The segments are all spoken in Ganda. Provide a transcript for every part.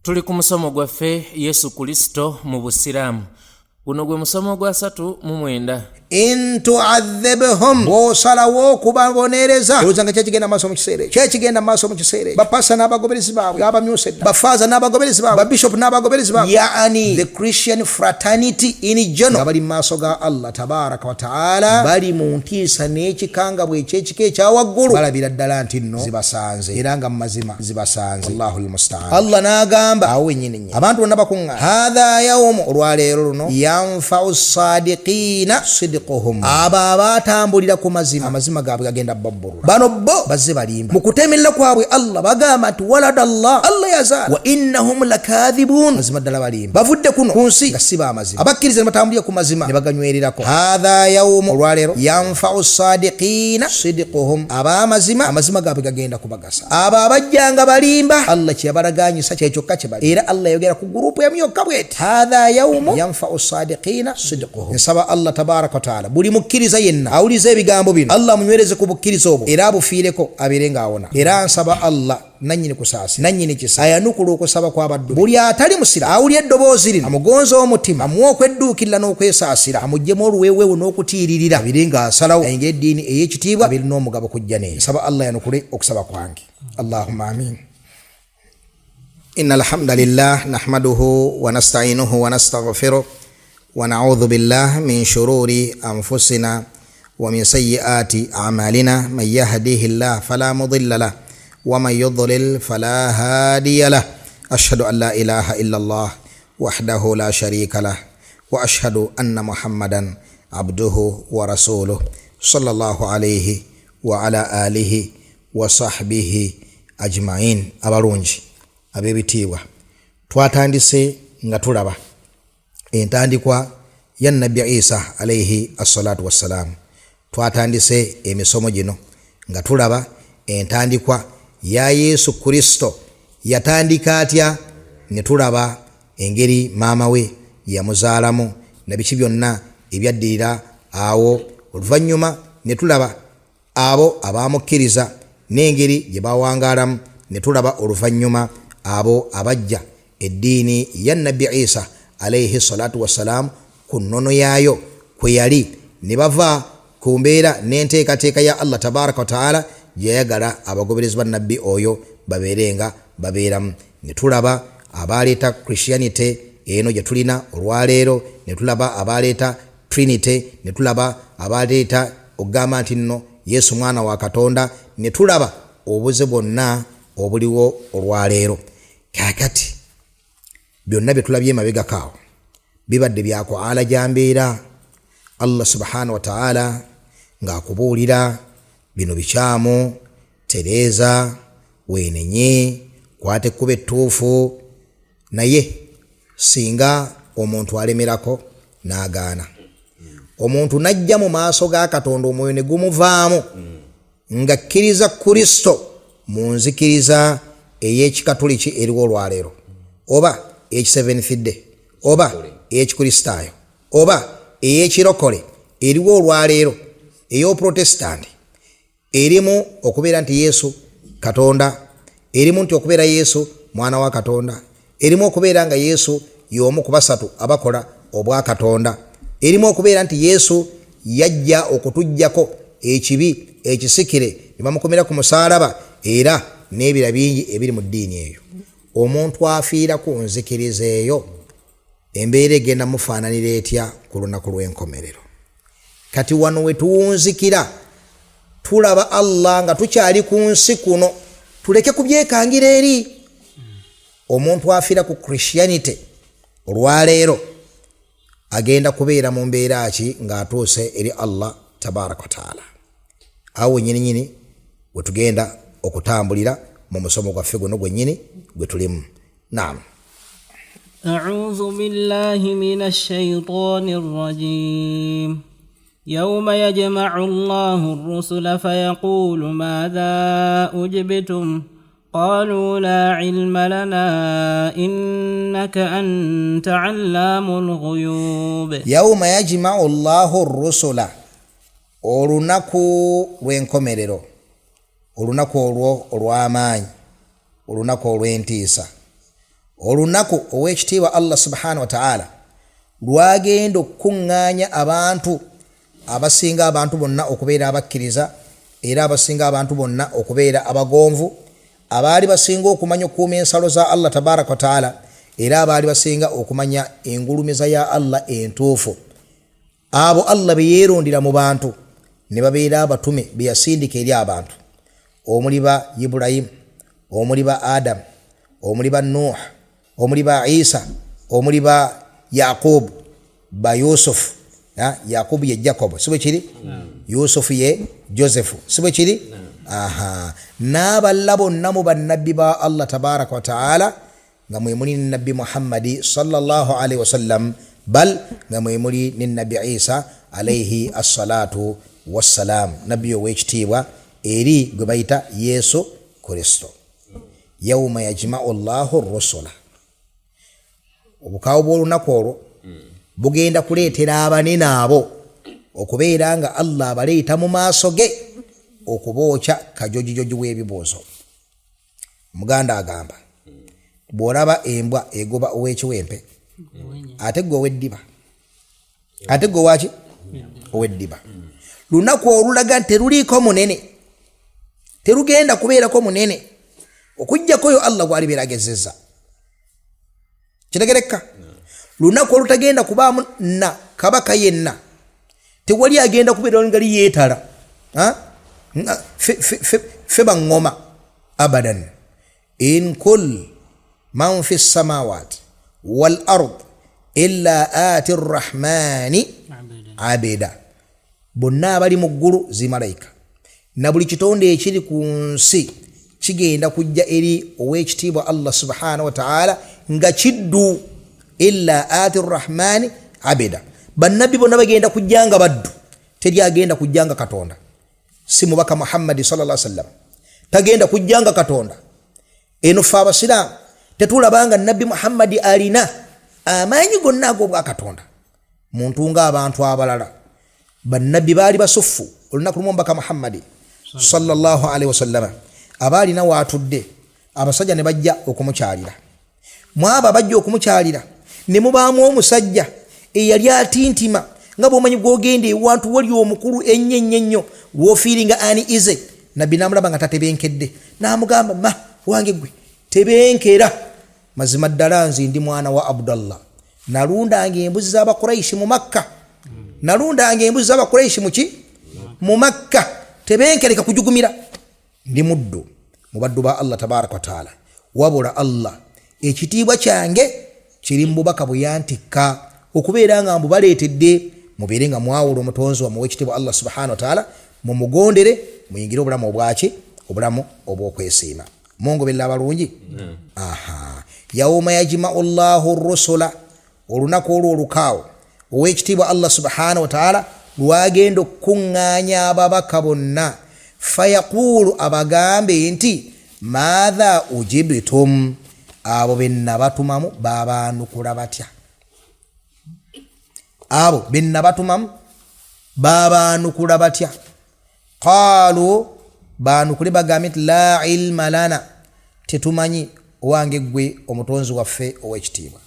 Tuli ku musomo gwaffe Yesu Kristo mu Busiraamu. Guno gwe musomo gwa 39. In tu'adhibhum bosalawo kubabonereza yozanga kyekigenda maaso mu kiseera kyekigenda maaso mu kiseera bapasa n'abagoberezi baabwe abamyusedda bafaza n'abagoberezi baabwe bishop n'abagoberezi baabwe yaani the Christian fraternity in general bali maaso ga Allah tabaraka wa taala bali mu ntiisa n'ekikangabwa ekyekika ekyawaggulu balabira ddala nti nno zibasanze era nga mu mazima zibasanze Allahul musta'an. Allah n'agamba awo nyinyi abantu bonna bakunga hadha yawm olwaleero luno yanfa'u sadiqina aba batambulira ku mazima amazima gaabwe gagenda babburula bano bo bazze balimba mu kutemerera kwabwe Allah bagamba nti walada Allah yazaala wa innahum lakathibun mazima ddala balimba bavudde kuno ku nsi nga si b'amazima abakkiriza ne batambulira ku mazima ne baganywererako hadha yawmu olwaleero yanfa'u sadiqina sidquhum amazima gaabwe gagenda kubagasa abo abajjanga balimba Allah kyeyabalaganyisa kyekyokka kye bali era Allah yogera ku gurupu emyokka bweti hadha yawmu yanfa'u sadiqina sidquhum nsaba Allah tabaraka taala buli mukkiriza yenna awuliza ebigambo bino Allah munywereze ku bukkiriza obwo era abufiireko abeerenga awona era nsaba Allah nannyini kusaasi nannyini kisa ayanukula okusaba kw'abaddu buli atali musira awulya eddoboozi lino amugonza omutima amuwa okwedduukirira n'okwesaasira amuggyemu oluweeweewo n'okutiiririra abirenga asalawo ayingira eddiini ey'ekitiibwa abirina omugabo kujja neyo nsaba Allah yanukule okusaba kwange Allahumma amin. Inna alhamdulillah nahmaduhu wa nasta'inuhu wa nastaghfiruh ونعوذ بالله من شرور أنفسنا ومن سيئات أعمالنا من يهديه الله فلا مضل له ومن يضلل فلا هادي له أشهد أن لا إله إلا الله وحده لا شريك له وأشهد أن محمدا عبده ورسوله صلى الله عليه وعلى آله وصحبه أجمعين. abalungi ab'ebitiibwa twatandise nga tulaba entandikwa ya Nabbi Isa alayhi assalatu wassalamu. Twatandise emisomo gino nga tulaba entandikwa ya Yesu Kristo yatandika atya, ne tulaba engeri maama we yamuzaalamu na biki byonna ebyaddirira awo. Oluvannyuma ne tulaba abo abamukkiriza n'engeri gye bawangaalamu, ne tulaba oluvannyuma abo abajja eddiini ya Nabbi Isa alayhi salatu wassalam ku nnono yaayo kwe yali, ne bava ku mbeera n'enteekateeka ya Allah tabaraka wa taala gye yayagala abagoberezi ba nabbi oyo babeerenga babeeramu. Ne tulaba abaleeta Christianity eno gye tulina olwaleero, ne tulaba abaleeta Trinity, ne tulaba abaleeta okugamba nti nno Yesu mwana wa Katonda, ne tulaba obuze bwonna obuliwo olwaleero. Kakati byonna bye tulabye emabegakaawo bibadde byakwala gyambeera Allah subhanahu wa ta'ala ng'akubuulira bino bikyamu, tereeza, weenenye, kwata ekkuba ettuufu. Naye singa omuntu alemerako n'agaana, omuntu najja mu maaso ga Katonda omwoyo ne gumuvaamu ng'akkiriza Kristo mu nzikiriza ey'ekikatoliki eriwo olwaleero, oba ey'Seventh Day, oba ey'Ekikristaayo, oba ey'Ekirokole eriwo olwaleero, ey'Oprotestanti erimu okubeera nti Yesu Katonda, erimu nti okubeera Yesu mwana wa Katonda, erimu okubeera nga Yesu y'omu ku basatu abakola obwa Katonda, erimu okubeera nti Yesu yajja okutuggyako ekibi ekisikire ne bamukomera ku musaalaba, era n'ebira bingi ebiri mu ddiini eyo. Omuntu afiira ku nzikiriza eyo embeera egenda mufaananira etya ku lunaku lw'enkomerero? Kati wano we tuwunzikira tulaba Allah nga tukyali ku nsi kuno, tuleke kubyekangira eri. Omuntu afiira ku Christianity olwaleero agenda kubeera mu mbeera ki ng'atuuse eri Allah tabaraka wa taala. Awo nyini we tugenda okutambulira mu musomo gwaffe guno gwennyini gwe tulimu. Naam. أعوذ بالله من الشيطان الرجيم. يوم يجمع الله الرسل فيقول ماذا أجبتم قالوا لا علم لنا إنك أنت علام الغيوب. يوم يجمع الله الرسل olunaku lw'enkomerero, olunaku olwo olw'amaanyi, olunaku olw'entiisa, olunaku ow'ekitiibwa Allah subhanahu wa ta'ala lwagenda okukuŋŋaanya abantu abasinga abantu bonna okubeera abakkiriza era abasinga abantu bonna okubeera abagonvu abaali basinga okumanya okuuma ensalo za Allah tabaraka wa ta'ala era abaali basinga okumanya engulumiza ya Allah entuufu abo Allah be yeerondera mu bantu ne babeera abatume be yasindika eri abantu omuli ba Ibrahim omuli ba Adam omuli ba Nuh omuli ba Isa omuli ba Yaqub ba Yusuf Yaqub ye Jacob sibe kiri Yusuf ye Joseph sibe kiri n'aballa bonna mu bannabbi ba Allah tabaraka wa ta'ala nga mwe muli nabbi Muhammadi sallallahu alaihi wasallam bal nga mwe muli nabbi Isa alaihi assalatu wassalam nabbi ow'ekitiibwa eri gwe bayita Yesu Kristo yawma yajma'u Allahu ar-rusula obukaawo bw'olunaku olwo bugenda kuleetera abanene abo okubeera nga Allah abaleeta mu maaso ge okubookya kajojijoji w'ebibuuzo. Muganda agamba bw'olaba embwa egoba ow'ekiwempe ate gwe ow'eddiba ate gwe waki ow'eddiba lunaku olulaga nti teruliiko munene terugenda kubeerako munene okujjako oyo Allah gw'alibeeragezezza kitegereka lunaku olutagenda kubaamu na kabaka yenna tewali agenda kubeera ngali yeetala fe baŋŋoma abadan in kull man fi samawati wal ard illa ati rrahmani abida bonna abali mu ggulu zimalayika na buli kitonde ekiri ku nsi kigenda kujja eri ow'ekitiibwa Allah subhanahu wa ta'ala nga kiddu illa ati rrahmani abida bannabbi bonna bagenda kujjanga baddu teri agenda kujjanga katonda si mubaka Muhammad sallallahu alaihi wasallam tagenda kujjanga katonda eno fa abasiraamu tetulabanga nabbi Muhammad alina amaanyi gonna ago bwa katonda muntu nga abantu abalala bannabbi baali basuffu olunaku lumu mubaka Muhammad sallallahu alaihi wasallam abaalina waatudde abasajja ne bajja okumukyalira mwaba bajja okumukyalira ne mubaamu omusajja eyali atintima nga bw'omanyi gw'ogenda ewantu wali omukulu ennyo w'ofiiringa ani ize nabbi n'amulaba nga tatebenkedde n'amugamba ma wange gwe tebenkera mazima ddala nze ndi mwana wa Abdallah nalundanga embuzi z'Abakuraishi mu Makka nalundanga embuzi z'Abakuraishi mu Makka tebenkereka kujugumira ndi muddu mu baddu ba Allah tabaraka wa taala wabula Allah ekitiibwa kyange kiri mu bubaka bwe yantikka okubeera nga mbubaleetedde mubeere nga mwawula omutonzi wammwe w'ekitiibwa Allah subhanahu wa taala mumugondere muyingire obulamu obwaki obulamu obw'okwesiima mungoberera abalungi yawma yajma'u Allahu ar-rusula olunaku olwo olukaawo ow'ekitiibwa Allah subhanahu wa taala lwagenda okukuŋŋaanya ababaka bonna fayaqulu abagambe nti maadha ujibtum abo benna batumamu babaanukula batya abo benna batumamu babaanukula batya qaalu baanukule bagambe nti la ilma lana tetumanyi owange gwe omutonzi waffe ow'ekitiibwa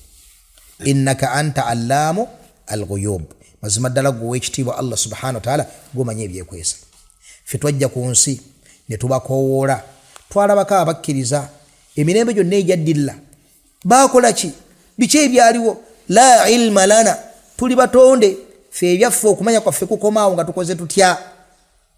innaka anta allaamu alghuyub mazima ddala gwe ow'ekitiibwa Allah subhanahu wa taala gomanyi ebyekwesa ffe twajja ku nsi ne tubakoowoola twalabako abakkiriza emirembe gyonna ejaddirira baakola ki biki ebyaliwo la ilma lana tuli batonde ffe ebyaffe okumanya kwaffe kukomaawo nga tukoze tutya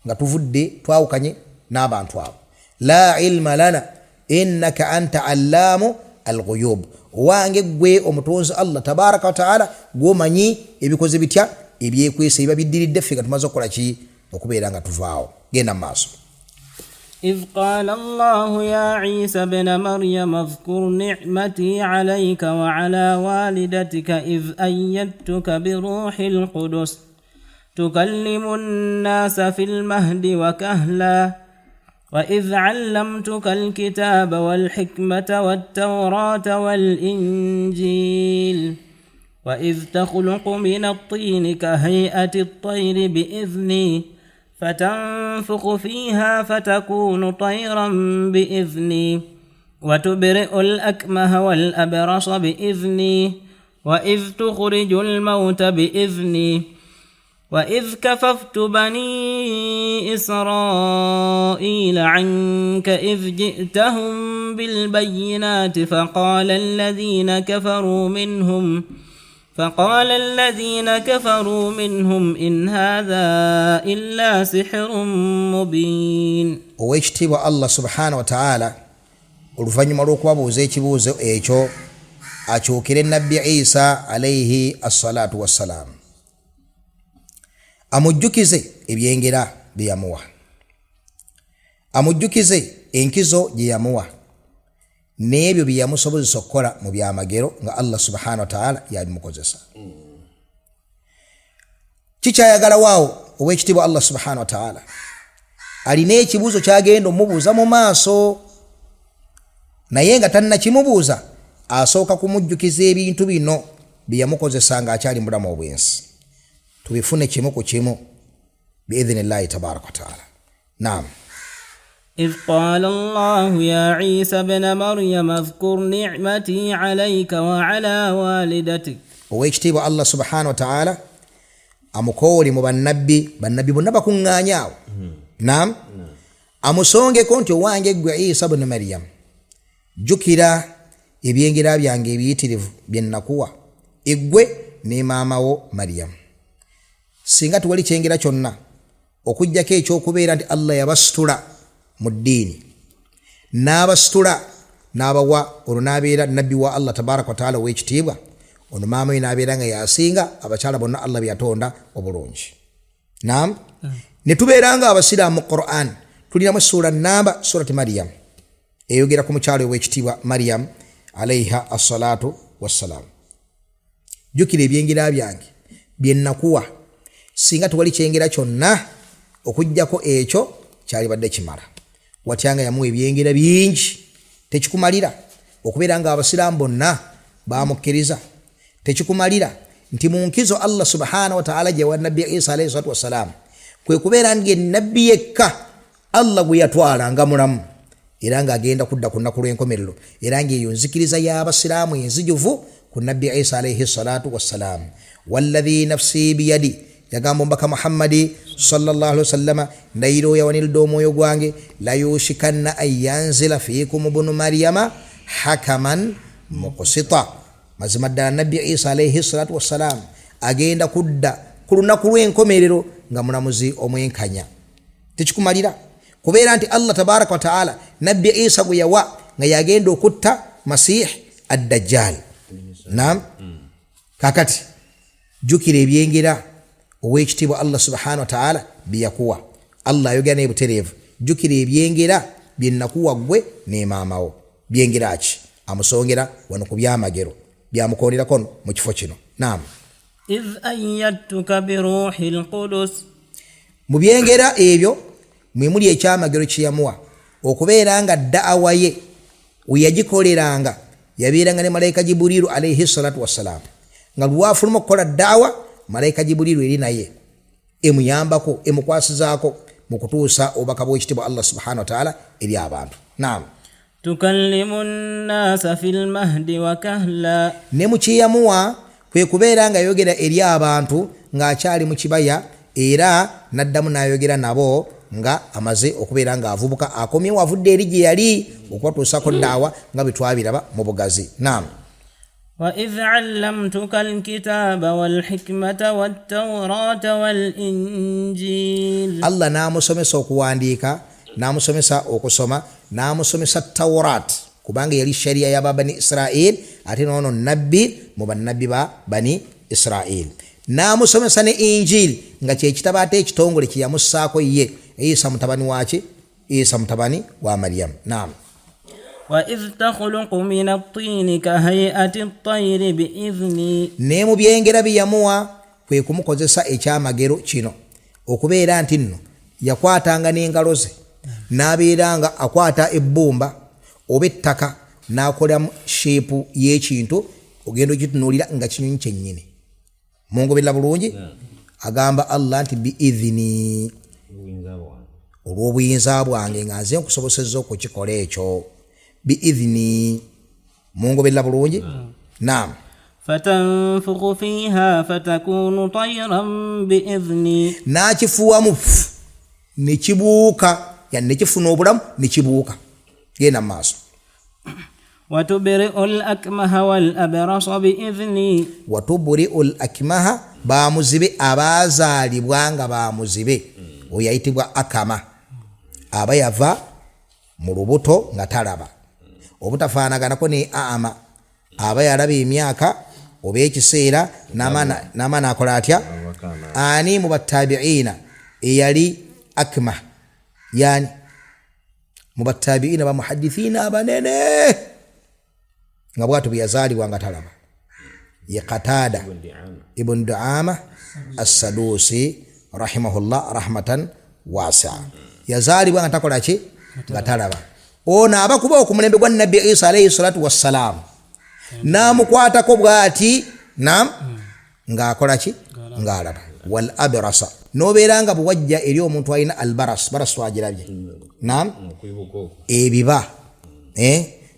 nga tuvudde twawukanye n'abantu abo la ilma lana innaka anta allaamu alghuyub wange gwe omutonzi Allah tabaraka wa taala gwomanyi ebikoze bitya ebyekwesa ebiba biddiridde ffe nga tumaze okukola ki okubeera nga tuvaawo genda maaso. إذ قال الله يا عيسى ابن مريم اذكر نعمتي عليك وعلى والدتك إذ أيدتك بروح القدس تكلم الناس في المهد وكهلا وإذ علمتك الكتاب والحكمة والتوراة والإنجيل وإذ تخلق من الطين كهيئة الطير بإذني فتنفخ فيها فتكون طيرا بإذني وتبرئ الأكمه والأبرص بإذني وإذ تخرج الموت بإذني وإذ كففت بني إسرائيل عنك إذ جئتهم بالبينات فقال الذين كفروا منهم إن هذا إلا سحر مبين. Oweekitiibwa Allah subhanahu wa ta'ala oluvannyuma lw'okubabuuza ekibuuzo ekyo akyukire nabbi Isa alayhi assalatu wassalaam, amujjukize ebyengera bye yamuwa, amujjukize enkizo gye yamuwa n'ebyo bye yamusobozesa okukola mu byamagero nga Allah subhanahu wa ta'ala yabimukozesa. Kikyayagala waawo oweekitiibwa Allah subhanahu wa ta'ala alina ekibuuzo kyagenda omubuuza mu maaso, naye nga tannakimubuuza asooka kumujjukiza ebintu bino bye yamukozesa nga akyali mulamu obwensi. Tubifune kimu ku kimu biidhnillahi tabaraka wa ta'ala. Naam. إذ قال الله يا عيسى ابن مريم اذكر نعمتي عليك وعلى والدتك. Oweekitiibwa Allah subhanahu wa ta'ala amukooli mu bannabbi bonna bakuŋŋaanyaawo. Naam. Amusongeko nti owange ggwe Isa ibn Maryam, jjukira ebyengera byange ebiyitirivu bye nakuwa eggwe ne maamawo Maryam. Singa tuwali kyengera kyonna okujjako ekyokubeera nti Allah yabasitula mu ddiini, n'abasitula n'abawa olunaabeera nabbi wa Allah tabaraka wa ta'ala w'ekitiibwa, ono maama we n'abeera nga yasinga abakyala bonna Allah bye yatonda obulungi. Naam. Ne tubeera nga abasiraamu mu Qur'an tulinamu sura namba surati Maryam eyogera ku mukyalo w'ekitiibwa Maryam alayha assalatu wassalaam. Jjukira ebyengera byange bye nakuwa, singa tuwali kyengera kyonna okujjako ekyo kyalibadde kimala. Watyanga yamuwa ebyengera bingi, tekikumalira okubeera nga abasiraamu bonna bamukkiriza, tekikumalira nti mu nkizo Allah subhanahu wa ta'ala gye wa nabbi Isa alayhi salatu wassalaam kwe kubeera nti nabbi yekka Allah gwe yatwala nga mulamu era nga agenda kudda ku nnaku lw'enkomerero, era ng'eyo nzikiriza y'abasiraamu enzijuvu ku nabbi Isa alayhi salatu wassalaam. Walladhi nafsi biyadi, yagamba mbaka Muhammadi sallallahu alaihi wasallam, ndayiro yawanilidde omwoyo gwange, la yushikanna ayanzila fiikum ibnu Maryama hakaman muqsita. Mazima ddala nabbi Isa alayhi salatu wassalaam agenda kudda ku lunaku lw'enkomerero nga mulamuzi omwenkanya. Tekikumalira kubeera nti Allah tabaraka wa ta'ala nabbi Isa gwe yawa nga yagenda okutta Masih ad-Dajjal. Naam. Kakati jjukira ebyengera oweekitiibwa Allah subhanahu wa ta'ala bye yakuwa. Allah ayogera n'ebutereevu, jjukira ebyengera bye nakuwa ggwe ne maamawo. Byengera ki? Amusongera wano ku byamagero byamukoonera mu kifo kino. Naam. إذ أيدتك بروح القدس. Mu byengera ebyo mwe muli ekyamagero kye yamuwa okubeera nga da'awa ye weyagikoleranga yabeeranga ne malayika Jibrilu alayhi salatu wassalaam, nga lwafuluma okukola da'awa malayika Jibrilu eri naye emuyambako emukwasizaako mu kutuusa obubaka bw'ekitiibwa Allah subhanahu wa ta'ala eri abantu. Naam. tukallimu nnasa fil mahdi wa kahla. Ne mu kyeyamuwa kwe kubeera nga yogera eri abantu ng'akyali mu kibaya, era naddamu n'ayogera nabo nga amaze okubeera nga avubuka akomyewo avudde eri gye yali okubatuusako daawa nga bwe twabiraba mu bugazi. Naam. وإذ علمتك الكتاب والحكمة والتوراة والإنجيل. Allah n'amusomesa okuwandiika, n'amusomesa okusoma, n'amusomesa Tawrat kubanga yali sharia ya Bani Israel, ate nono nabbi mu bannabbi ba Bani Israel. N'amusomesa ne Injil nga kye kitabo ate ekitongole kye yamussaako ye Isa mutabani waki, Isa mutabani wa Maryam. Naam. وإذ تخلق من الطين كهيئة الطير بإذني. Ne mu byengera bye yamuwa kwe kumukozesa ekyamagero kino okubeera nti nno yakwatanga n'engalo ze n'abeeranga akwata ebbumba oba ettaka n'akolamu sheepu y'ekintu ogenda okitunuulira nga kinyonyi kyennyini. Mungoberera bulungi. Agamba Allah nti biidhini, olw'obuyinza bwange nga nze nkusobosezza okukikola ekyo. biidhni mungoberera bulungi naam فتنفخ فيها فتكون طيرا بإذني nakifuwamu nekibuuka yani nekifuna obulamu nekibuuka genda maaso وتبرئ الأكمه والأبرص بإذني watuburi'ul akmaha bamuzibe abazaalibwa nga bamuzibe oyo yayitibwa akama aba yava mu lubuto nga talaba obutafaanaganako ne ama aba yalaba emyaka oba ekiseera n'amaana akola atya ani mu battabiina eyali akma yani mu battabiina bamuhadithiina abanene nga bwatu bwe yazaalibwa nga talaba ye Qatada ibn Duama as-Sadusi rahimahullah rahmatan wasi'a yazaalibwa nga takola ki nga talaba ono abakuba okumulembe gwa Nabbi Isa alayhi salatu wassalam namukwatako bwati nam nga akola ki nga alaba wal abrasa nobeera nga bwajja eri omuntu alina albaras baras wagirabye nam ebiba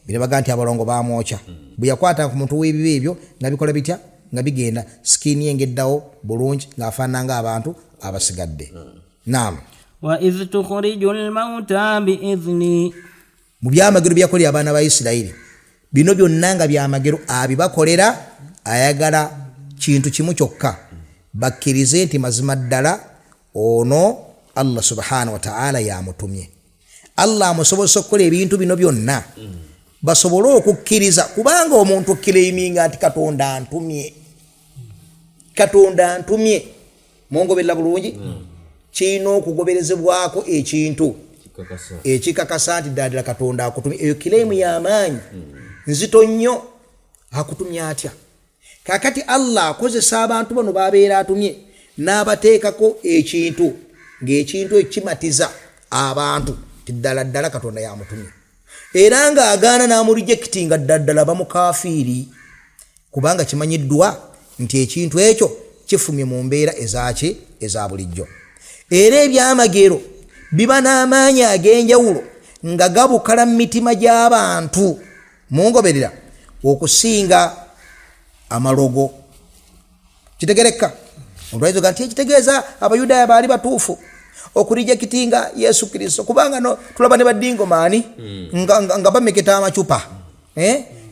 birabaga nti abalongo bamwocha bwe yakwata ku muntu w'ebiba ebyo nga bikola bitya nga bigenda skini engeddawo bulungi ng'afaanana ng'abantu abasigadde nam wa idh tukhrijul mauta biidhni mu byamagero byakolera abaana ba Isirayiri bino byonna nga byamagero abibakolera ayagala kintu kimu kyokka bakkirize nti mazima ddala ono Allah subhanahu wa ta'ala yamutumye Allah amusobozesa okukola ebintu bino byonna basobole okukkiriza kubanga omuntu okkireiminga nti katonda antumye mungoberera bulungi kino okugoberezebwako ekintu ekikakasa nti ddala katonda akutumye eyo kiremu y'amaanyi nzito nnyo akutumye atya kakati Allah akozesa abantu bano babeera atumye n'abateekako ekintu ng'ekintu ekimatiza abantu ti ddala katonda yamutumye era nga agaana n'amurijekiti nga ddala bamukafiiri kubanga kimanyiddwa nti ekintu ekyo kifumye mu mbeera eza bulijjo era ebyamagero biba n'amaanyi ag'enjawulo nga gabukala mu mitima gy'abantu mungoberera okusinga amalogo kitegereka olwaizo ganti ekitegeeza abayudaaya baali batuufu okurijekitinga Yesu Kristo kubanga no tulaba ne badingo maani nga bameketa amacupa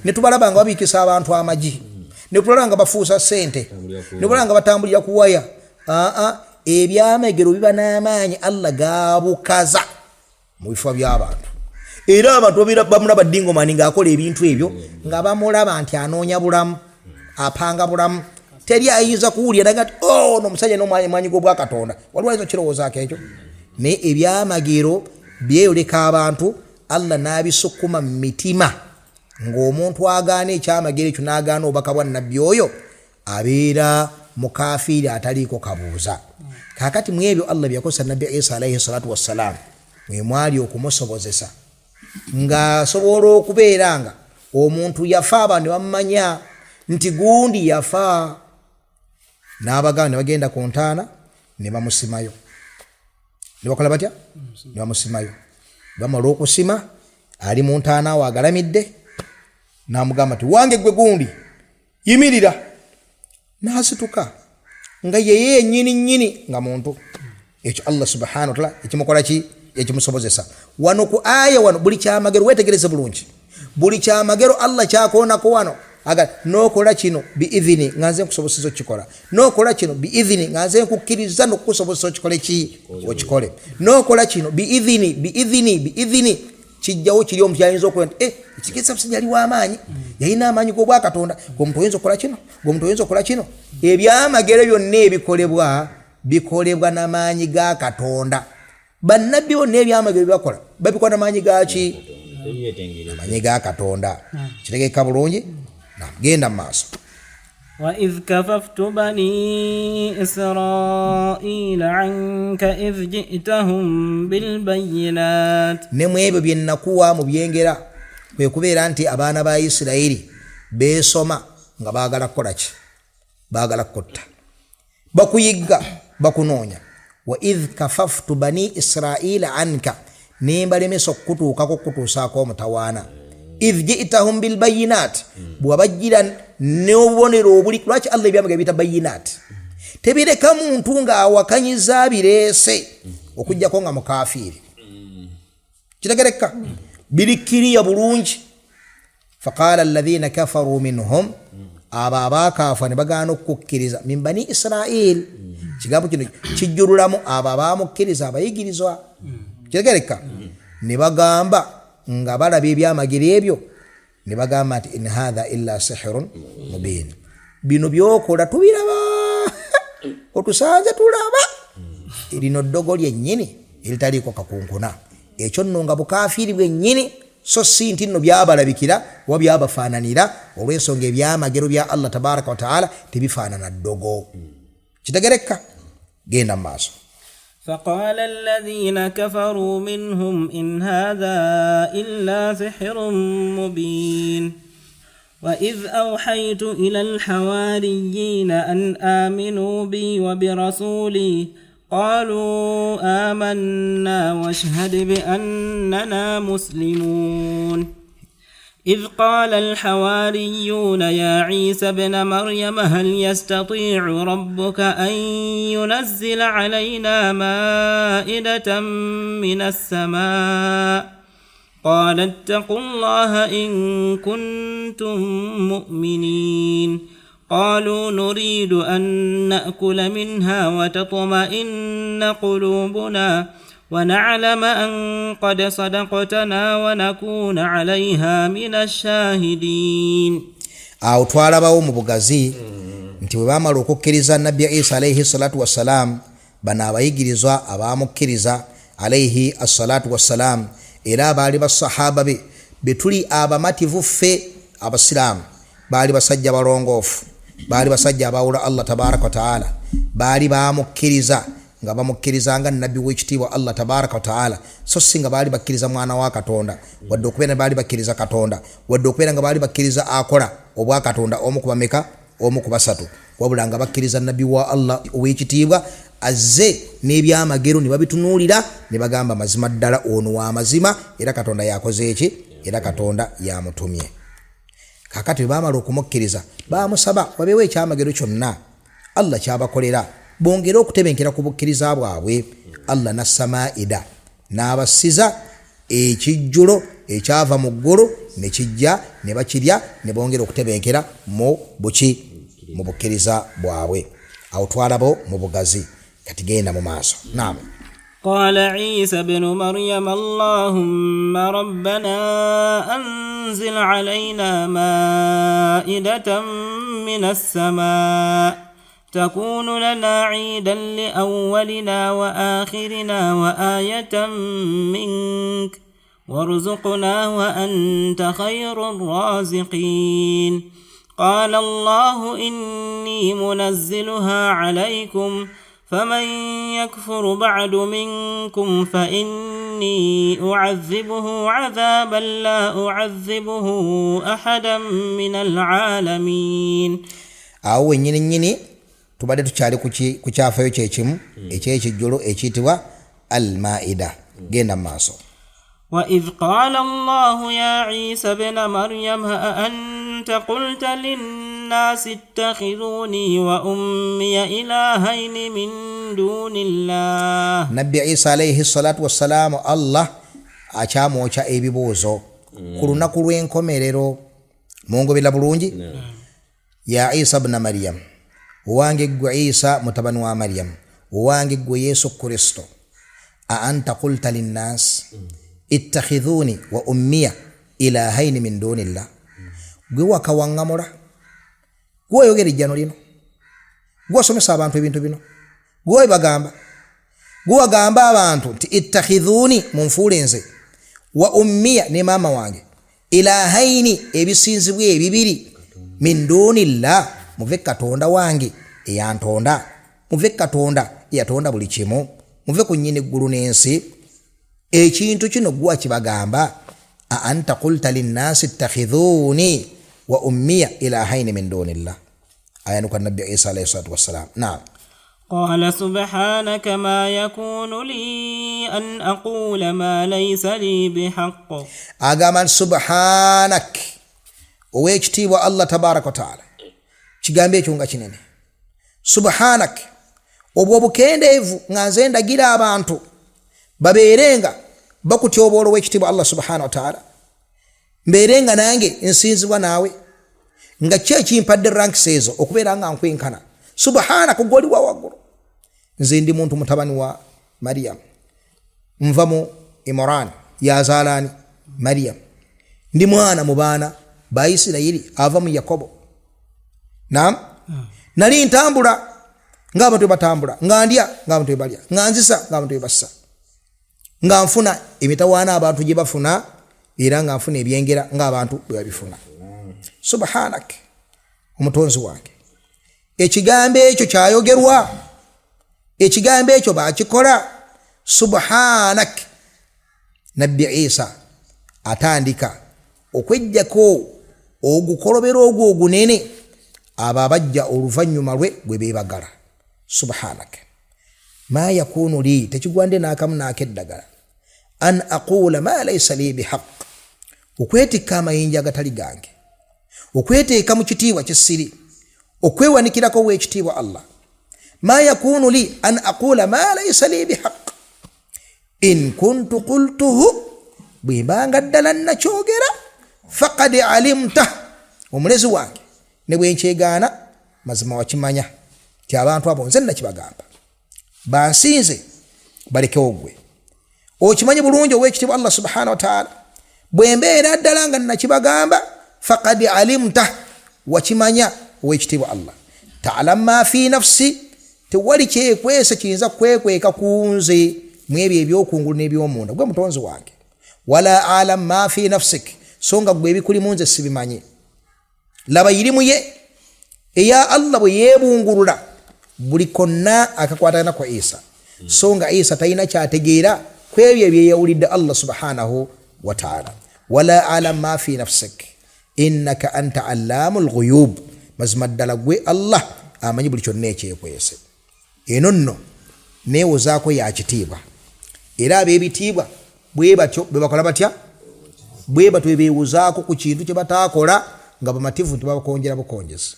ne tubalaba nga babikisa abantu amaji ne tulaba nga bafuusa sente ne tulaba nga batambulira kuwaya ebyamagero biba n'amaanyi Allah gabukaza mu bifo by'abantu era abantu bamulaba badingo maani ng'akola ebintu ebyo nga bamulaba nti anoonya bulamu apanga bulamu teri ayinza kuwulira nga no musajja n'omwanyi gw'obwa Katonda waliwo ezo kirowoozaako ekyo naye ebyamagero byeyoleka abantu Allah n'abisukuma mu mitima ng'omuntu agaana ekyamagero ekyo n'agaana obubaka bwa nnabbi oyo abeera mukafiiri ataliiko kabuuza kakati mu ebyo Allah byakozesa Nabbi Isa alayhi salatu wassalam mwe mwali okumusobozesa ng'asobola okubeera nga omuntu yafa abantu bamumanya nti gundi yafa n'abaganda ne bagenda ku ntaana ne bamusimayo ne bakola batya ne bamusimayo bamala okusima ali mu ntaana awo agalamidde n'amugamba nti wange gwe gundi yimirira n'asituka nga yeye nnyini nga muntu ekyo Allah subhanahu wa ta'ala ekimukola ki ekimusobozesa wano ku aya wano buli kyamagero wetegereze bulungi buli kyamagero Allah kyakoonako wano aga nokola kino biidhini nganze nkusobozesa okikola nokola kino biidhini nganze nkukkiriza n'okusobozesa okikole ki okikole nokola kino biidhini kijjawo kiri omuntu yayinza okukola nti ekigeza musajja yali w'amaanyi yalina amaanyi g'obwa Katonda g'omuntu oyinza okukola kino g'omuntu oyinza okukola kino ebyamagero byonna bikolebwa n'amaanyi ga Katonda bannabbi bonna ebyamagero byebakola babikola n'amaanyi gaki amaanyi ga Katonda kitegeeka bulungi genda maaso وإذ كففت بني إسرائيل عنك إذ جئتهم بالبينات nemwebyo byennakuwa mu byengera kwe kubeera nti abaana ba Isirayiri beesoma nga baagala kukola ki baagala kukotta bakuyigga bakunoonya wa idh kafaftu bani Israila anka nembalemesa okutuukako kutuusaako omutawaana idh ji'tahum bil bayinat bwabajira n'obubonero obuli lwaki Allah ebyamaga bita bayinat tebireka muntu nga awakanyiza bireese okujjako nga mukafiri kitegereka birikiriya bulungi faqala alladhina kafaru minhum aba abakafa ne bagana okukkiriza min bani Israel kigambo kino kijjululamu aba abamukkiriza abayigirizwa kitegereka ne bagamba nga balaba ebyamagero ebyo ne bagamba nti in hadha illa sihrun mubin bino byokola tubiraba otusanze tulaba erino ddogo lyennyini eritaliiko kakunkuna ekyo nno nga bukafiri bwennyini so si nti nno byabalabikira oba byabafaananira olw'ensonga ebyamagero bya Allah tabaraka wa taala tebifaanana ddogo kitegereka genda mu maaso فقال الذين كفروا منهم إن هذا إلا سحر مبين وإذ أوحيت إلى الحواريين أن آمنوا بي وبرسولي قالوا آمنا واشهد بأننا مسلمون إذ قال الحواريون يا عيسى ابن مريم هل يستطيع ربك أن ينزل علينا مائدة من السماء قال اتقوا الله إن كنتم مؤمنين قالوا نريد أن نأكل منها وتطمئن قلوبنا ونعلم أن قد صدقتنا ونكون عليها من الشاهدين awo twalabawo mu bugazi nti bwe baamala okukkiriza nabbi Isa alayhi salatu wassalam bano abayigirizwa abaamukkiriza alayhi assalatu wassalam era baali basahaba be tuli abamativu ffe abasiraamu baali basajja balongoofu baali basajja abawula Allah tabaraka wa taala baali baamukkiriza nga bamukkirizanga nabbi w'ekitiibwa Allah tabaraka wa taala so singa baali bakkiriza mwana wa Katonda wadde okubeera baali bakkiriza Katonda wadde okubeera nga baali bakkiriza akola obwa Katonda omu ku bameka omu ku basatu wabula nga bakkiriza nabbi wa Allah ow'ekitiibwa azze n'ebyamagero ne babitunuulira ne bagamba mazima ddala ono wa mazima era Katonda yakoze eki era Katonda yamutumye kakati baamala okumukkiriza baamusaba wabeewo ekyamagero kyonna Allah kyabakolera bongera okutebenkera ku bukkiriza bwabwe Allah nassamaida n'abasiza ekijjulo ekyava mu ggulu ne kijja ne bakirya ne bongera okutebenkera mu bukkiriza bwabwe awo twalabo mu bugazi kati genda mu maaso naam قال عيسى ابن مريم اللهم ربنا أنزل علينا مائدة من السماء تكون لنا عيدا لأولنا وآخرنا وآية منك وارزقنا وأنت خير الرازقين قال الله إني منزلها عليكم فمن يكفر بعد منكم فإني أعذبه عذابا لا أعذبه أحدا من العالمين awo nyini tubadde tukyali ku kyafayo kyekimu ekyekijjulo ekiyitibwa al-maida genda mu maaso وإذ قال الله يا عيسى ابن مريم أأنت قلت للناس اتخذوني وأمي إلهين من دون الله نبي عيسى عليه الصلاة والسلام الله akyamwokya ebibuuzo ku lunaku lw'enkomerero mungobera bulungi ya Isa ibn Maryam owange gwe Isa mutabani wa Maryam owange gwe Yesu Kristo anta qulta linnas ittakhidhuni wa ummiya ilahaini min dunillah gwe wakawangamula gwe oyogera ejjano lino gwe osomesa abantu ebintu bino gwe bagamba gwe wagamba abantu nti ittakhidhuni munfuule nze wa ummiya ne mama wange ilahaini ebisinzibwa ebibiri min dunillah muve Katonda wange eyantonda muve Katonda eyatonda buli kimu muve ku nnyini eggulu n'ensi ekintu kino gwa kibagamba anta qulta linnasi ittakhidhuni wa ummiya ilahaini min dunillah ayanuka nabbi Isa alayhi salatu wassalam naam قال سبحانك ما يكون لي أن أقول ما ليس لي بحق agamba subhanak owekitiibwa Allah tabaraka wa taala kigambo ekyo nga kinene subhanak obwo obukendeevu nga nze ndagira abantu babeerenga bakutyoboola owekitiibwa Allah subhanahu wa taala mbeerenga nange nsinzibwa naawe nga ki ekimpadde ranks ezo okubeera nga nkwenkana subhanak gwoli wa waggulu nze ndi muntu mutabani wa Maryam nva mu Imran yazaalani Maryam ndi mwana mu baana ba Isirayiri ava mu Yakobo naam nali ntambula ng'abantu batambula nga ndya ng'abantu balya nga nzisa ng'abantu bassa nga nfuna emitawaana abantu gye bafuna era nga nfuna ebyengera ng'abantu bwe babifuna subhanak omutonzi wange ekigambo ekyo kyayogerwa ekigambo ekyo bakikola subhanak nabbi Isa atandika okwejjako ogukolobera ogwo ogunene abo abajja oluvannyuma lwe gwe beebagala subhanak ma yakunu li tekigwande n'akamu n'akeddagala an aqula ma laysa li bihaq okwetikka amayinja agatali gange okweteeka mu kitiibwa kyessiri okwewanikirako w'ekitiibwa Allah ma yakunu li an aqula ma laysa li bihaq in kuntu qultuhu bwembanga ddala nakyogera faqad alimta omulezi wange ne bwenkyegaana mazima wakimanya ti abantu abo nze nakibagamba bansinze balekewo gwe okimanyi bulungi ow'ekitiibwa Allah subhanahu wa ta'ala bwembeera ddala nga nakibagamba faqad alimta wakimanya ow'ekitiibwa Allah ta'lam ma fi nafsi tewali kyekwese kiyinza kwekweka kunze mu ebyo ebyokungulu n'ebyomunda gwe mutonzi wange wala alam ma fi nafsik songa gwe ebikuli munze sibimanyi laba yirimu ye eya Allah bwe yeebungulula buli konna akakwatagana kwa Isa songa Isa talina kyategeera kwebyo bye yawulidde Allah subhanahu wa ta'ala wala alam ma fi nafsik innaka anta allamul ghuyub mazima ddala gwe Allah amanyi buli kyonna ekyekwese eno nno neewozaako yakitiibwa era ab'ebitiibwa bwe batyo bwe bakola batya bwe batyo bwe beewozaako ku kintu kye bataakola nga bamativu nti babakonjera bukonjeza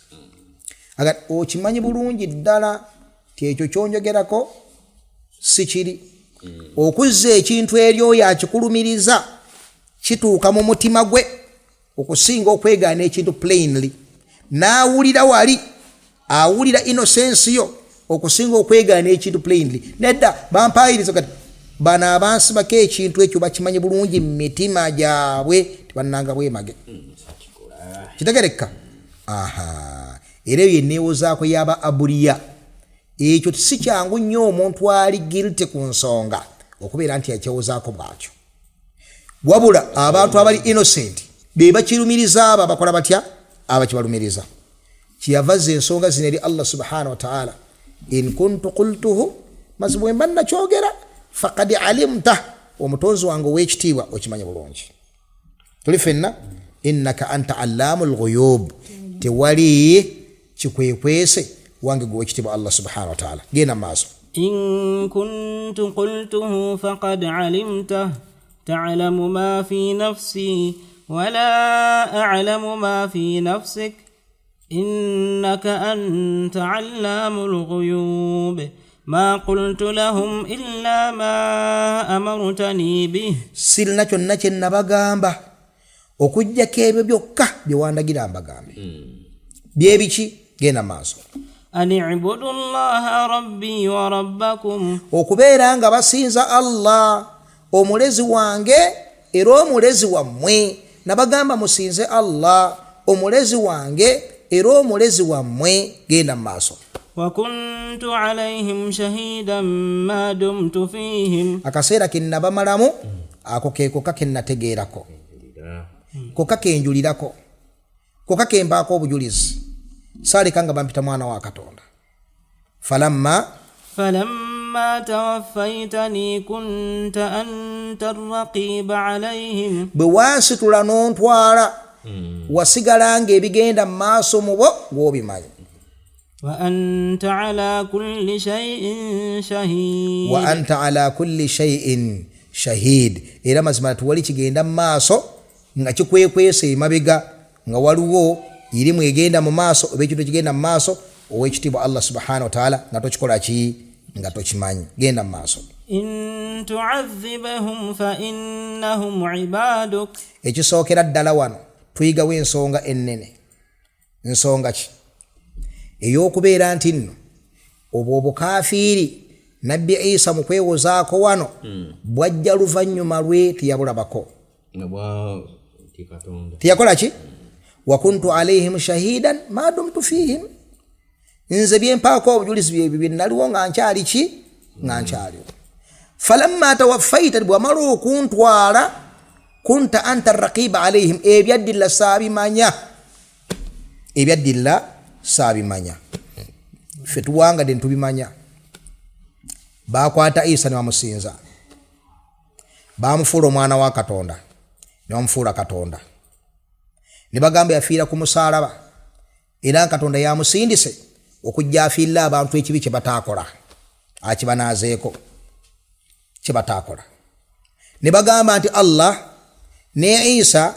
aga okimanyi bulungi ddala ti ekyo kyonjogerako si kiri okuzza ekintu eri oyo akikulumiriza kituuka mu mutima gwe okusinga okwegaana ekintu plainly n'awulira wali awulira innocence yo okusinga okwegaana ekintu plainly nedda bampayiriza kati bano abansi bako ekintu ekyo bakimanyi bulungi mu mitima gyabwe tibannanga bwemage kitegereka era eyo enneewozaako yaba aburiya ekyo si kyangu nnyo omuntu ali guilty ku nsonga okubeera nti yakyewozaako bwakyo wabula abantu abali innocent be bakirumiriza abo abakola batya abakibalumiriza kiyava ze ensonga zino eri Allah subhanahu wa ta'ala in kuntu qultuhu mazibwe mba nakyogera faqad alimta omutonzi wange ow'ekitiibwa okimanya bulungi tuli fenna innaka anta allamul ghuyub tewali kikwekwese wange gwe ow'ekitiibwa Allah subhanahu wa ta'ala genda maaso in kuntu qultuhu faqad alimta ta'lamu ma fi nafsi wala a'lamu ma fi nafsik innaka anta allamul ghuyub ما قلت لهم إلا ما أمرتني به sirina kyonna kye nabagamba okujjako ebyo byokka bye wandagira mbagambe byebiki genda maaso an i'budu llaha rabbi wa rabbakum okubeera nga basinza Allah omulezi wange era omulezi wammwe nabagamba musinze Allah omulezi wange era omulezi wammwe genda maaso وكنت عليهم شهيدا ما دمت فيهم akaseera ke nabamalamu ako keeko kake nategeerako koka kenjulirako koka kembaako obujulizi saaleka nga bampita mwana wa Katonda falamma توفيتني كنت أنت الرقيب عليهم bwe wansitula n'ontwala wasigalanga ebigenda mu maaso mu bo gw'obimanyi وأنت على كل شيء شهيد وأنت على كل شيء shahid. Era mazima tuwali kigenda maaso nga kikwekwese emabega nga waliwo irimu egenda mu maaso oba ekintu kigenda mu maaso ow'ekitiibwa Allah subhanahu wa ta'ala nga tokikola ki nga tokimanyi genda mu maaso. إن تعذبهم فإنهم عبادك. Ekisookera ddala wano tuyigawo ensonga ennene. Ensonga ki? Ey'okubeera nti nno obwo obukafiiri Nabbi Isa mu kwewozaako wano bwajja luvannyuma lwe tiyabulabako. Tiyakola ki? Wa kuntu alayhim shahidan ma dumtu fihim. Nze byempaako obujulizi bye naliwo nga nkyali ki? Nga nkyaliwo. Falamma tawaffaita bwamala okuntwala kunta anta raqiba alayhim ebyaddilla saabimanya. Ebyaddilla saabimanya. Ffe tuwangadde ntubimanya. Bakwata Isa ne bamusinza. Bamufuula omwana wa Katonda. Ne bamufuula Katonda. Ne bagamba yafiira ku musaalaba. Era Katonda yamusindise okujja afiirira abantu ekibi kye bataakola. Akibanaazeeko. Kye bataakola. Ne bagamba nti Allah ne Isa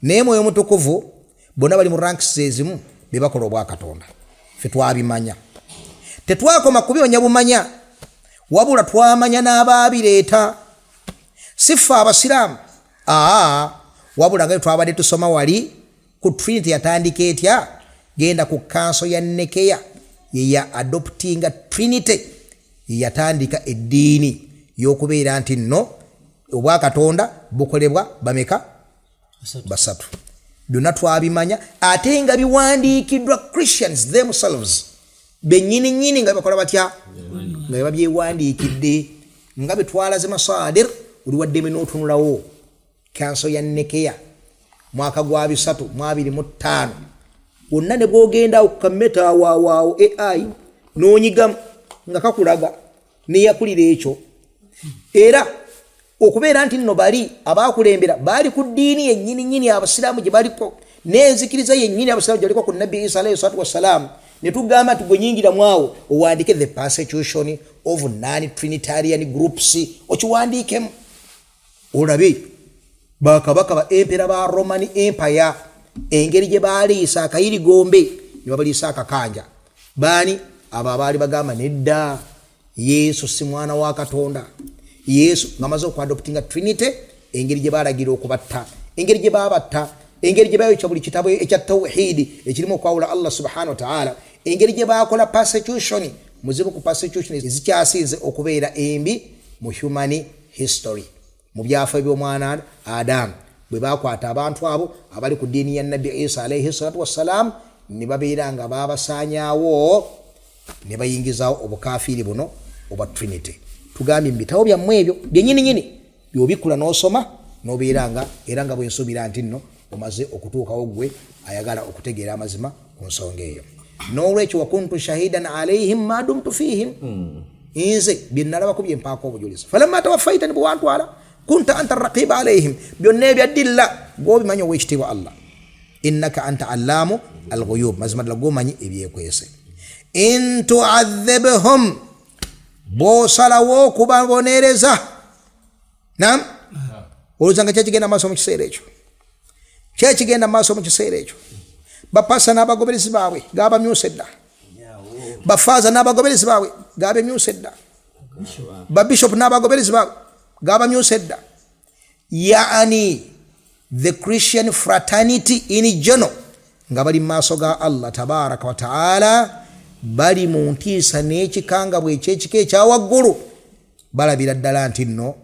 ne Mwoyo Mutukuvu bonna bali mu ranks ezimu be bakola obwa Katonda. Ffe twabimanya. Tetwakoma kubyonya bumanya. Wabula twamanya n'abaabireeta. Si ffe Abasiraamu. Wabula nga twabadde tusoma wali ku Trinity yatandika etya? Genda ku kanso ya Nekeya ya adoptinga Trinity yatandika eddiini y'okubeera nti nno obwa Katonda bukolebwa bameka? Basatu. Byonna twabimanya ate nga biwandiikiddwa Christians themselves. Bennyini nga bakola batya? Nga babyewandiikidde nga betwalaze masaadir oli waddeme n'otunulawo kanso ya Nekeya mwaka gwa 325 wonna ne bwogenda okukameta waawo AI n'onyigamu nga kakulaga neyakulira ekyo. Era okubeera nti nno bali abaakulembera bali ku ddiini yennyini Abasiraamu gye baliko n'enzikiriza yennyini Abasiraamu gye baliko ku Nabbi Isa alayhi salatu wassalaam. Ne tugamba tugwe nyingira mwawo owandiike the persecution of non-trinitarian groups okiwandiikemu olabe bakabaka ba empera ba Roman Empire engeri gye baaliisa akayiri gombe ne babaliisa akakanja. Baani abo abaali bagamba nedda Yesu si mwana wa Katonda. Yesu ngamaze okwadoptinga Trinity engeri gye baalagira okubatta, engeri gye babatta, engeri gye bayocha buli kitabo ekya tawhidi ekirimu okwawula Allah subhanahu wa ta'ala, engeri gye bakola persecution muzibu ku persecution ezikyasinze okubeera embi mu human history. Mu byafa by'omwana Adam bwe bakwata abantu abo abali ku ddiini ya Nabbi Isa alayhi salatu wassalam ne babeera nga babasaanyaawo ne bayingizawo obukafiiri buno obwa Trinity. Tugambye mbitawo byammwe ebyo byennyini byobikula n'osoma n'obeera nga era nga bwensuubira nti nno omaze okutuukawo gwe ayagala okutegeera amazima ku nsonga eyo. N'olwekyo wakuntu shahidan alayhim ma dumtu fihim. Nze bye nalabako bye mpaako obujulizi. Falamma tawaffaita ne bwantwala kunta anta raqiba alayhim byonna ebyaddilla gw'obimanyi ow'ekitiibwa Allah. Innaka anta allaamu al-ghuyub mazima ddala gw'omanyi ebyekwese. In tu'adhibhum bw'osalawo okubabonereza. Naam? Olowooza nga kyekigenda maaso mu kiseera ekyo? Kyekigenda maaso mu kiseera ekyo? Bapasa n'abagoberezi baabwe gaabamyusa edda. Bafaaza n'abagoberezi baabwe gaabamyusa edda. Babishop n'abagoberezi baabwe gaabamyusa edda. Yaani the Christian fraternity in general nga bali mu maaso ga Allah tabaraka wa ta'ala bali mu ntiisa n'ekikangabwa ekyekika ekyawaggulu balabira ddala nti nno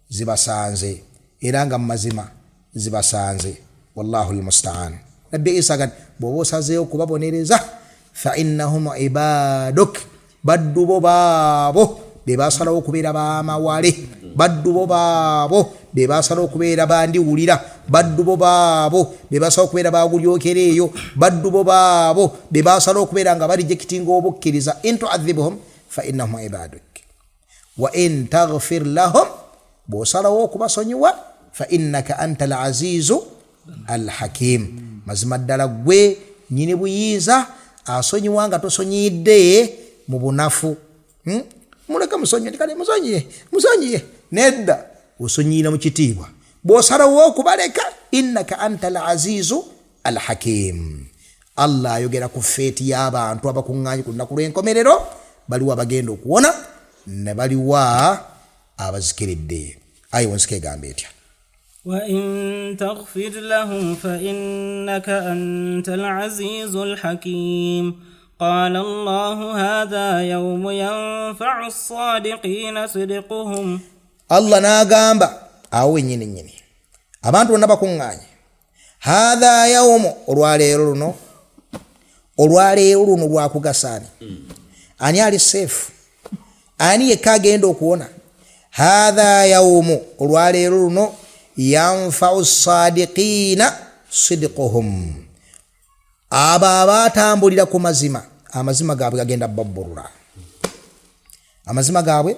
zibasanze era nga mu mazima zibasanze. Wallahu almusta'an. Nabbi Isa gani bw'oba osazeewo okubabonereza fa innahum ibaduk baddu bo baabo be basalawo okubeera baamawale, baddu bo baabo be basalawo okubeera bandiwulira, baddu bo baabo be basalawo okubeera bagulyokera eyo, baddu bo baabo be basalawo okubeera nga barijekitinga obukkiriza. In tu'adhibhum fa innahum ibaduk wa in taghfir lahum bw'osalawo okubasonyiwa fa innaka anta al-azizu al-hakim mazima ddala gwe nyini buyinza asonyiwa nga tosonyidde mu bunafu. Muleka musonyiye kale musonyiye nedda osonyira mu kitiibwa bw'osalawo okubaleka innaka antal azizu al hakim. Allah ayogera ku feeti y'abantu abakuŋŋaanyi ku lunaku lw'enkomerero, baliwo abagenda okuwona ne baliwo abazikiridde. Ayi wonsika egamba etya وإن تغفر لهم فإنك أنت العزيز الحكيم. قال الله هذا يوم ينفع الصادقين صدقهم. Allah n'agamba awo nyini abantu bonna bakuŋŋaanye, hadha yawmu, olwaleero luno lwakugasaani. Ani ali seefu? Ani yekka agenda okuwona? Hadha yawmu, olwaleero luno yanfa'u sadiqina sidquhum. Abo abatambulira ku mazima, amazima gaabwe gagenda kubabbulula. Amazima gaabwe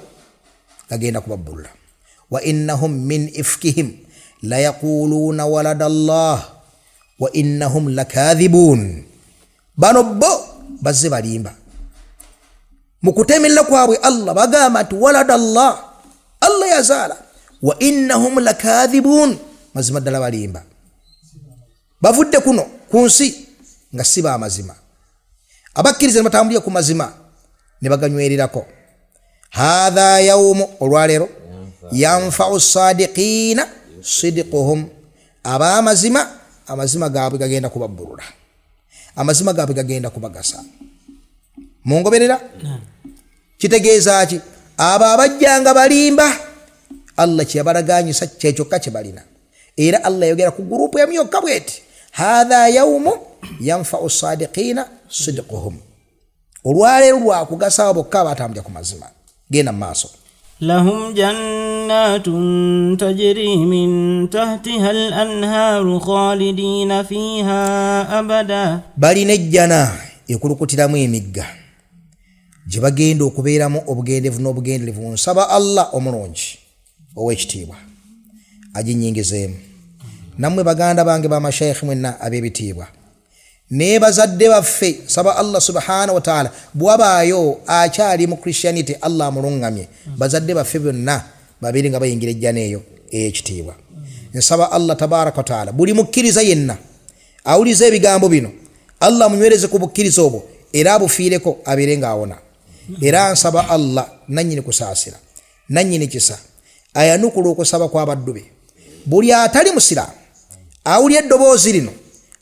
gagenda kubabbulula. Wa innahum min ifkihim la yaquluna walada Allah wa innahum lakathibun. Bano bo bazze balimba mu kutemerera kwabwe Allah bagamba nti walada Allah, Allah yazaala. Wa innahum lakathibun, mazima ddala balimba. Bavudde kuno ku nsi nga si ba mazima. Abakkiriza ne batambulira ku mazima ne baganywerirako. Hadha yawmu, olwaleero yanfa'u sadiqina sidquhum. Ab'amazima, amazima gaabwe gagenda kubabbulula, amazima gaabwe gagenda kubagasa. Mungoberera? Kitegeeza ki? Abo abajjanga balimba, Allah kyeyabalaganyisa kyekyoka kye balina. Era Allah yogera ku gurupu emyokka bweti, hadha yawmu yanfa'u sadiqina sidquhum. Olwaleero lwakugasa abo bokka abatambulira ku mazima. Genda maaso. لهم جنات تجري من تحتها الأنهار خالدين فيها أبدا. balina ejjana ekulukutiramu emigga gye bagenda okubeeramu obugendeevu n'obugenderevu. Nsaba Allah omulungi ow'ekitiibwa aginyingizeemu. Nammwe baganda bange ba Shaykh mwenna ab'ebitiibwa ne bazadde baffe, saba Allah subhanahu wa ta'ala bwabaayo akyali mu Christianity, Allah amulungamye, bazadde baffe bonna babiri nga bayingira ejjana eyo ey'ekitiibwa. Nsaba Allah tabaraka wa ta'ala buli mukkiriza yenna awuliza ebigambo bino, Allah munywereze ku bukkiriza obwo era abufiireko abeere ng'awona. Era nsaba Allah nannyini kusaasira, nannyini kisa, ayanukula okusaba kw'abaddu be. Buli atali musiraamu awulya eddoboozi lino,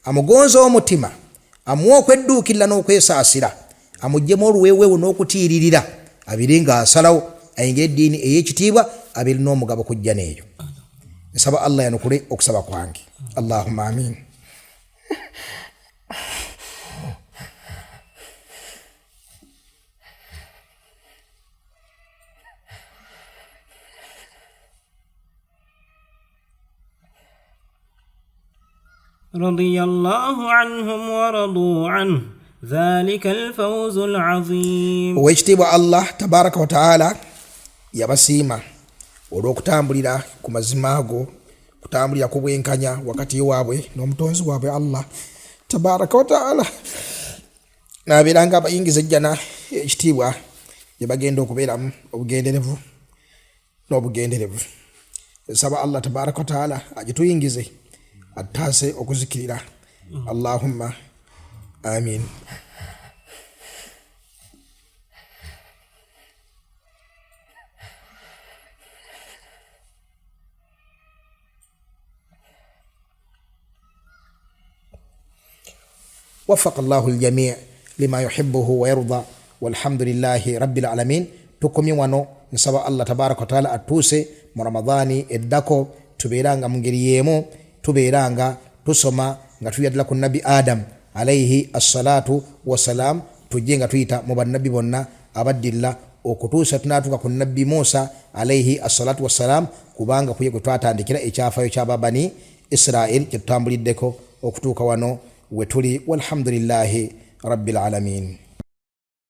amugonza omutima, amuwa okwedduukirira n'okwesaasira, amuggyemu oluweeweewo n'okutiiririra, abeere ng'asalawo ayingire eddiini ey'ekitiibwa, abeere n'omugabo ku jjana eyo. Nsaba Allah yanukule okusaba kwange. Allahumma amin. رضي الله عنهم ورضوا عنه ذلك الفوز العظيم. Owekitiibwa Allah tabaraka wa ta'ala yabasiima olw'okutambulira ku mazima ago, kutambulira ku bwenkanya wakati waabwe n'omutonzi waabwe Allah tabaraka wa ta'ala, n'abeeranga abayingiza ejjana ekitiibwa gye bagenda okubeeramu obugenderevu n'obugenderevu. Nsaba Allah tabaraka wa ta'ala agituyingize atase okuzikirira. Allahumma amin. وفق الله الجميع لما يحبه ويرضى والحمد لله رب العالمين. tukomye wano nsaba Allah tabaraka wa ta'ala atuse mu Ramadhani eddako tubeeranga mu ngeri yeemu, tubeeranga tusoma nga tuyadala ku Nabi Adam alayhi assalatu wassalam, tujje nga tuyita mu bannabi bonna abaddilla okutuusa tunatuuka ku Nabi Musa alayhi assalatu wassalam, kubanga kuye kwe twatandikira ekyafayo ky'ababani Israel kye tutambuliddeko okutuuka wano we tuli. Walhamdulillahi rabbil alamin.